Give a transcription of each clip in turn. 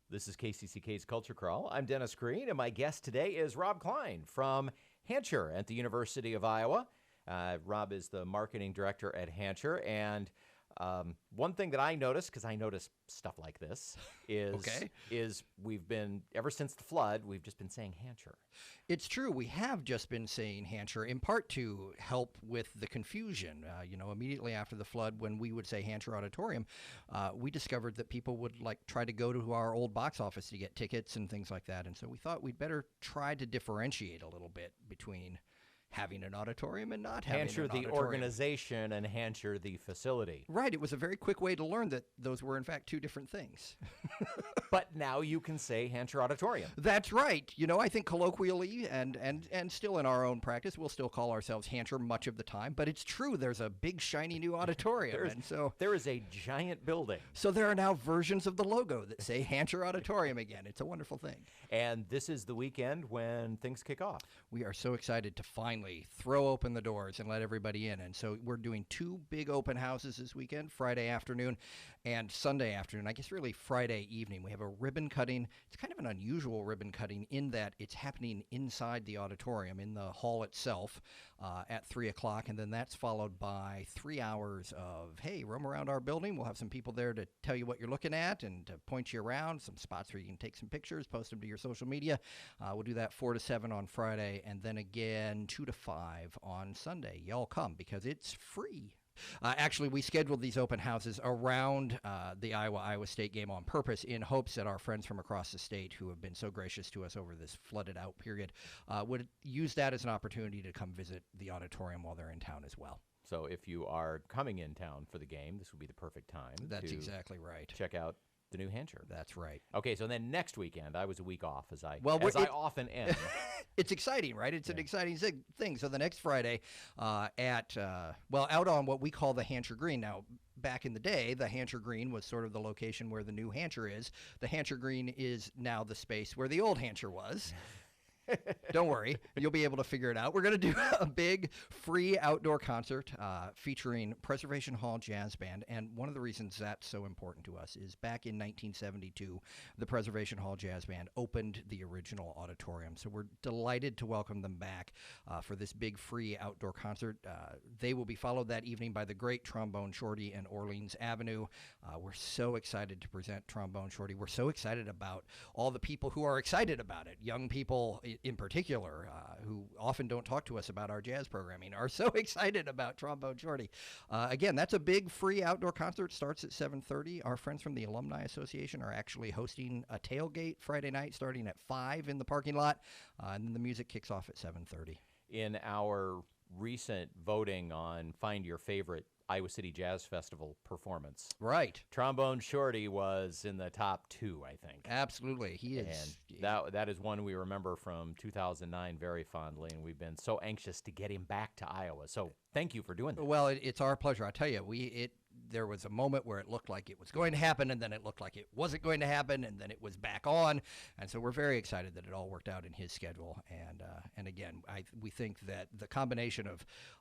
This is KCCK's Culture Crawl. I'm Dennis Green, and my guest today is Rob Cline from Hancher at the University of Iowa. Rob is the marketing director at Hancher, and one thing that I noticed, because I notice stuff like this, is we've been, ever since the flood, we've just been saying Hancher. It's true. We have just been saying Hancher, in part to help with the confusion. Immediately after the flood, when we would say Hancher Auditorium, we discovered that people would try to go to our old box office to get tickets and things like that. And so we thought we'd better try to differentiate a little bit between having an auditorium and not having Hancher an the auditorium. Organization and Hancher the facility. Right. It was a very quick way to learn that those were, in fact, two different things. But now you can say Hancher Auditorium. That's right. I think colloquially and still in our own practice, we'll still call ourselves Hancher much of the time. But it's true. There's a big, shiny new auditorium. There is a giant building. So there are now versions of the logo that say Hancher Auditorium again. It's a wonderful thing. And this is the weekend when things kick off. We are so excited to finally throw open the doors and let everybody in. And so we're doing two big open houses this weekend, Friday afternoon and Sunday afternoon. I guess really Friday evening. We have a ribbon cutting. It's kind of an unusual ribbon cutting in that it's happening inside the auditorium, in the hall itself, at 3 o'clock. And then that's followed by 3 hours of, hey, roam around our building. We'll have some people there to tell you what you're looking at and to point you around, some spots where you can take some pictures, post them to your social media. We'll do that 4 to 7 on Friday, and then again 2 to 5 on Sunday. Y'all come because it's free. Actually, we scheduled these open houses around the Iowa State game on purpose in hopes that our friends from across the state who have been so gracious to us over this flooded out period would use that as an opportunity to come visit the auditorium while they're in town as well. So if you are coming in town for the game, this would be the perfect time. That's exactly right. Check out the new Hancher. That's right. Okay, so then next weekend, I was a week off, as I often am. It's exciting, right? It's an exciting thing. So the next Friday out on what we call the Hancher Green. Now, back in the day, the Hancher Green was sort of the location where the new Hancher is. The Hancher Green is now the space where the old Hancher was. Don't worry, you'll be able to figure it out. We're going to do a big free outdoor concert featuring Preservation Hall Jazz Band. And one of the reasons that's so important to us is back in 1972, the Preservation Hall Jazz Band opened the original auditorium. So we're delighted to welcome them back for this big free outdoor concert. They will be followed that evening by the great Trombone Shorty and Orleans Avenue. We're so excited to present Trombone Shorty. We're so excited about all the people who are excited about it. Young people in particular, who often don't talk to us about our jazz programming, are so excited about Trombone Shorty. Again, that's a big free outdoor concert. Starts at 7:30. Our friends from the Alumni Association are actually hosting a tailgate Friday night starting at 5 in the parking lot, and then the music kicks off at 7:30. In our recent voting on Find Your Favorite Iowa City Jazz Festival performance. Right. Trombone Shorty was in the top 2, I think. Absolutely. He is. And that is one we remember from 2009 very fondly, and we've been so anxious to get him back to Iowa. So thank you for doing that. Well, it's our pleasure. I tell you, there was a moment where it looked like it was going to happen, and then it looked like it wasn't going to happen, and then it was back on. And so we're very excited that it all worked out in his schedule. And again, we think that the combination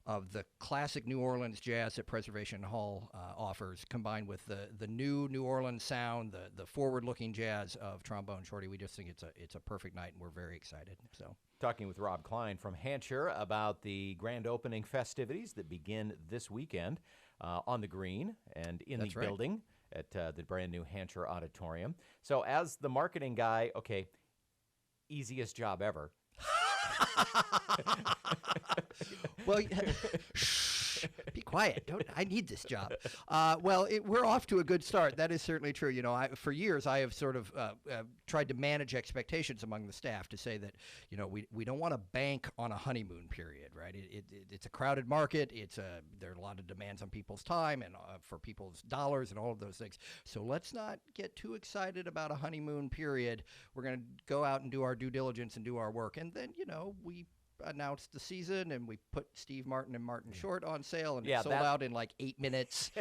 of the classic New Orleans jazz that Preservation Hall offers, combined with the new New Orleans sound, the forward-looking jazz of Trombone Shorty, we just think it's a perfect night, and we're very excited. So. Talking with Rob Cline from Hancher about the grand opening festivities that begin this weekend on the green and in the building at the brand new Hancher Auditorium. So as the marketing guy, okay, easiest job ever. Well, shh, be quiet. I need this job. We're off to a good start. That is certainly true. For years I have sort of tried to manage expectations among the staff to say that, we don't want to bank on a honeymoon period, right? It's a crowded market. There are a lot of demands on people's time and for people's dollars and all of those things. So let's not get too excited about a honeymoon period. We're going to go out and do our due diligence and do our work. And then, we announced the season and we put Steve Martin and Martin Short on sale, and it sold out in like 8 minutes,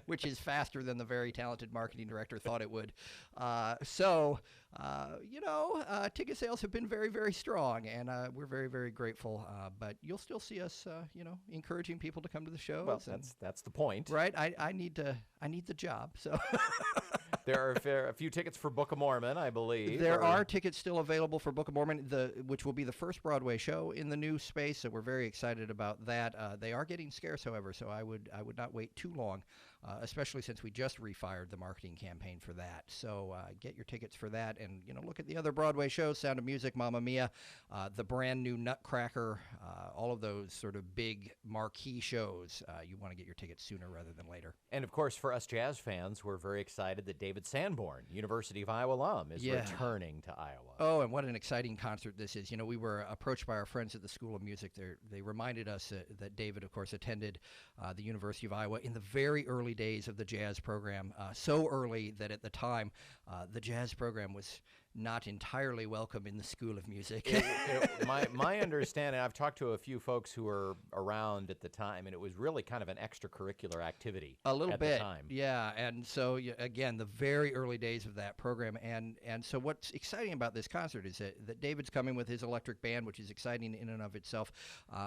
which is faster than the very talented marketing director thought it would. Ticket sales have been very, very strong, and we're very, very grateful. But you'll still see us, encouraging people to come to the shows. Well, that's the point, right? I need the job, so. There are a few tickets for Book of Mormon, I believe. There are tickets still available for Book of Mormon, which will be the first Broadway show in the new space, so we're very excited about that. They are getting scarce, however, so I would not wait too long, especially since we just refired the marketing campaign for that. So get your tickets for that, and look at the other Broadway shows: Sound of Music, Mamma Mia, the brand new Nutcracker, all of those sort of big marquee shows. You want to get your tickets sooner rather than later. And of course, for us jazz fans, we're very excited that David Sanborn, University of Iowa alum, is returning to Iowa. Oh, and what an exciting concert this is. We were approached by our friends at the School of Music. They reminded us that David, of course, attended the University of Iowa in the very early days of the jazz program, so early that at the time the jazz program was not entirely welcome in the School of Music. My understanding, I've talked to a few folks who were around at the time, and it was really kind of an extracurricular activity. A little at bit, the time. Yeah. And so again, the very early days of that program, and so what's exciting about this concert is that David's coming with his electric band, which is exciting in and of itself.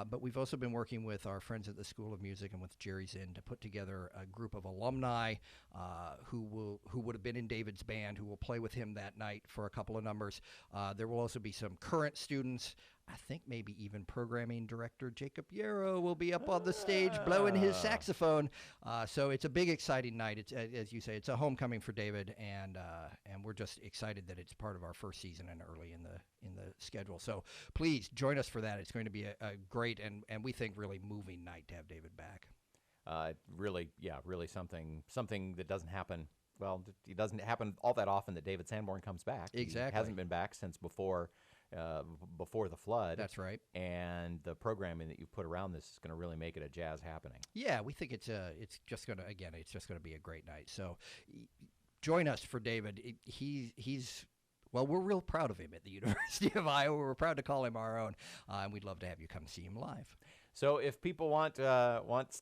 But we've also been working with our friends at the School of Music and with Jerry Zinn to put together a group of alumni who would have been in David's band, who will play with him that night for a couple of numbers. There will also be some current students. I think maybe even programming director Jacob Yarrow will be up on the stage blowing his saxophone. So it's a big, exciting night. It's, as you say, it's a homecoming for David, and we're just excited that it's part of our first season and early in the schedule. So please join us for that. It's going to be a great and we think really moving night to have David back. Really something that doesn't happen. Well, it doesn't happen all that often that David Sanborn comes back. Exactly. He hasn't been back since before the flood. That's right. And the programming that you put around this is going to really make it a jazz happening. Yeah, we think it's just going to be a great night. So join us for David. Well, we're real proud of him at the University of Iowa. We're proud to call him our own, and we'd love to have you come see him live. So if people want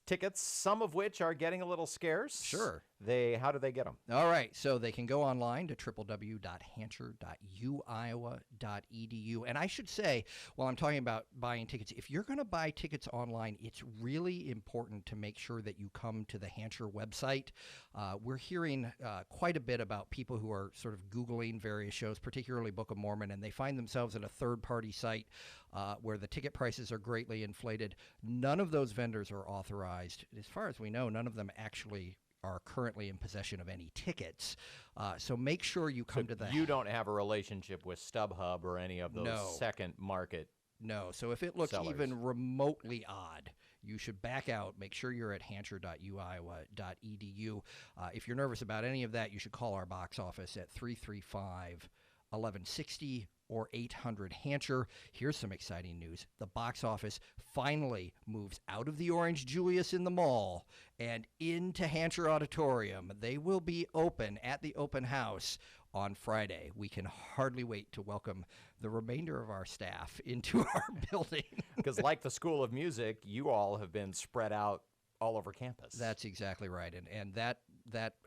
tickets, some of which are getting a little scarce, sure. How do they get them? All right, so they can go online to www.hancher.uiowa.edu. And I should say, while I'm talking about buying tickets, if you're going to buy tickets online, it's really important to make sure that you come to the Hancher website. We're hearing quite a bit about people who are sort of Googling various shows, particularly Book of Mormon, and they find themselves at a third-party site where the ticket prices are greatly inflated. None of those vendors are authorized. As far as we know, none of them actually are currently in possession of any tickets. So make sure you come to the... You don't have a relationship with StubHub or any of those second market No. So if it looks sellers. even remotely odd, you should back out. Make sure you're at hancher.uiowa.edu. If you're nervous about any of that, you should call our box office at 335-1160 or 800-HANCHER. Here's some exciting news. The box office finally moves out of the Orange Julius in the mall and into Hancher Auditorium. They will be open at the open house on Friday. We can hardly wait to welcome the remainder of our staff into our building. Because like the School of Music, you all have been spread out all over campus. That's exactly right. And that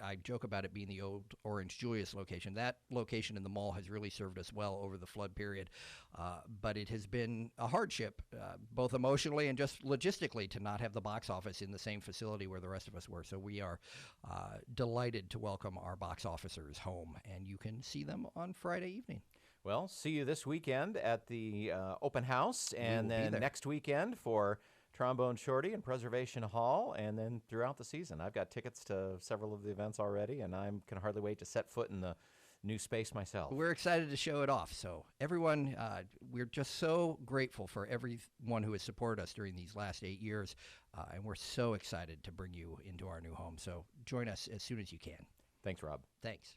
I joke about it being the old Orange Julius location. That location in the mall has really served us well over the flood period. But it has been a hardship, both emotionally and just logistically, to not have the box office in the same facility where the rest of us were. So we are delighted to welcome our box officers home, and you can see them on Friday evening. Well, see you this weekend at the open house, and then next weekend for Trombone, Shorty, and Preservation Hall, and then throughout the season. I've got tickets to several of the events already, and I can hardly wait to set foot in the new space myself. We're excited to show it off. So everyone, we're just so grateful for everyone who has supported us during these last 8 years, and we're so excited to bring you into our new home. So join us as soon as you can. Thanks, Rob. Thanks.